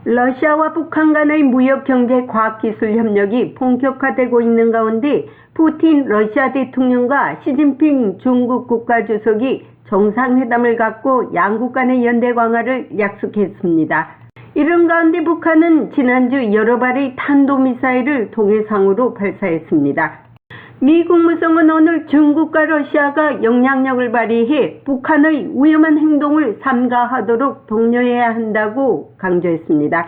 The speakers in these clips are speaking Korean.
러시아와 북한 간의 무역, 경제, 과학, 기술 협력이 본격화되고 있는 가운데 푸틴 러시아 대통령과 시진핑 중국 국가주석이 정상회담을 갖고 양국 간의 연대 강화를 약속했습니다. 이런 가운데 북한은 지난주 여러 발의 탄도미사일을 동해상으로 발사했습니다. 미 국무성은 오늘 중국과 러시아가 영향력을 발휘해 북한의 위험한 행동을 삼가하도록 독려해야 한다고 강조했습니다.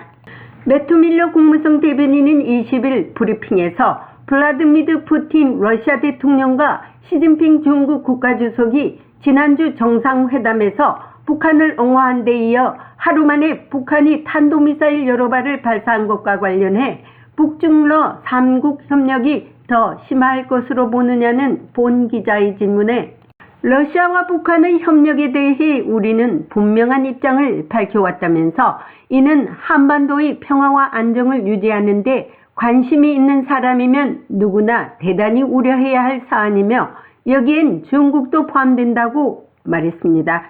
매튜 밀러 국무성 대변인은 20일 브리핑에서 블라디미르 푸틴 러시아 대통령과 시진핑 중국 국가주석이 지난주 정상회담에서 북한을 옹호한 데 이어 하루 만에 북한이 탄도미사일 여러 발을 발사한 것과 관련해 북중러 3국 협력이 더 심할 것으로 보느냐는 본 기자의 질문에 러시아와 북한의 협력에 대해 우리는 분명한 입장을 밝혀왔다면서 이는 한반도의 평화와 안정을 유지하는 데 관심이 있는 사람이면 누구나 대단히 우려해야 할 사안이며 여기엔 중국도 포함된다고 말했습니다.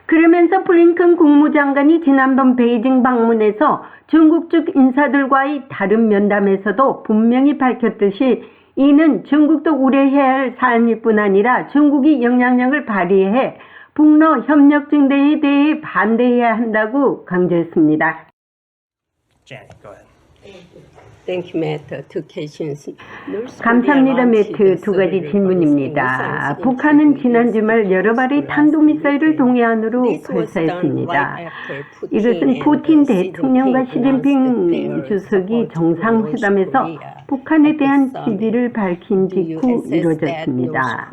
그러면서 블링컨 국무장관이 지난번 베이징 방문에서 중국 측 인사들과의 다른 면담에서도 분명히 밝혔듯이 이는 중국도 우려해야 할 사안일 뿐 아니라 중국이 영향력을 발휘해 북러 협력 증대에 대해 반대해야 한다고 강조했습니다. Janet, go ahead. Thank you, Matt. Two questions. 감사합니다, 매트. 두 가지 질문입니다. 북한은 지난 주말 여러 발의 탄도미사일을 동해안으로 발사했습니다. 이것은 푸틴 대통령과 시진핑 주석이 정상회담에서 북한에 대한 지지를 밝힌 직후 이루어졌습니다.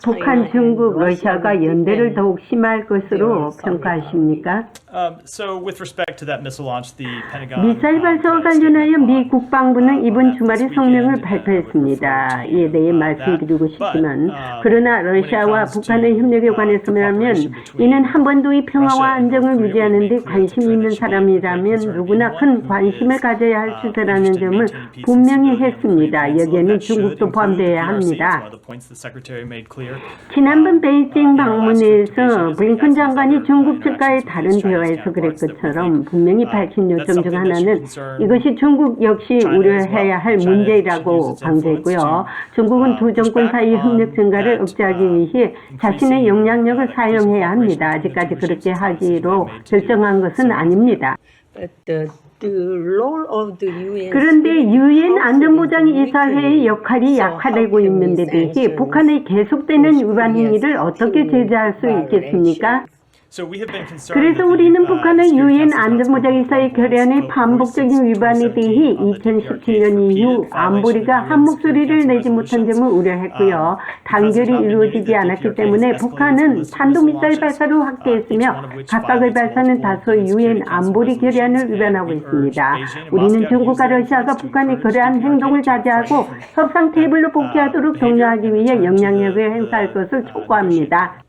북한, 중국, 러시아가 연대를 더욱 심화할 것으로 평가하십니까? 미사일 발사와 관련하여 미 국방부는 이번 주말에 성명을 발표했습니다. 이에 대해 말씀드리고 싶지만 그러나 러시아와 북한의 협력에 관해서 말하면 이는 한반도의 평화와 안정을 유지하는 데 관심이 있는 사람이라면 누구나 큰 관심을 가져야 할 주제라는 점을 분명히 했습니다. 여기에는 중국도 포함되어야 합니다. 지난번 베이징 방문에서 블링컨 장관이 중국 측과의 다른 대화에서 그랬것처럼 분명히 밝힌 요점 중 하나는 이것이 중국 역시 우려해야 할 문제라고 강조했고요. 중국은 두 정권 사이 협력 증가를 억제하기 위해 자신의 영향력을 사용해야 합니다. 아직까지 그렇게 하기로 결정한 것은 아닙니다. 그런데 유엔 안전보장이사회의 역할이 약화되고 있는 데 대해 북한의 계속되는 위반 행위를 어떻게 제재할 수 있겠습니까? 그래서 우리는 북한의 유엔 안전보장이사회 결의안의 반복적인 위반에 대해 2017년 이후 안보리가 한 목소리를 내지 못한 점을 우려했고요. 단결이 이루어지지 않았기 때문에 북한은 탄도미사일 발사로 확대했으며 각각의 발사는 다소 유엔 안보리 결의안을 위반하고 있습니다. 우리는 중국과 러시아가 북한이 그러한 행동을 자제하고 협상 테이블로 복귀하도록 독려하기 위해 영향력을 행사할 것을 촉구합니다.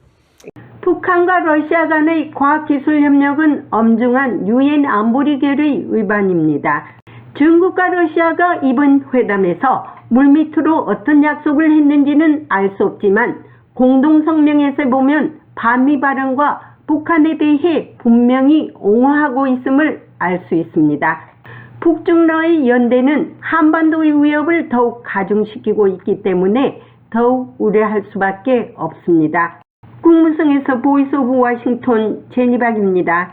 북한과 러시아 간의 과학기술 협력은 엄중한 유엔 안보리 결의 위반입니다. 중국과 러시아가 이번 회담에서 물밑으로 어떤 약속을 했는지는 알 수 없지만 공동성명에서 보면 반미 발언과 북한에 대해 분명히 옹호하고 있음을 알 수 있습니다. 북중러의 연대는 한반도의 위협을 더욱 가중시키고 있기 때문에 더욱 우려할 수밖에 없습니다. 국무성에서 보이스 오브 워싱턴 제니박입니다.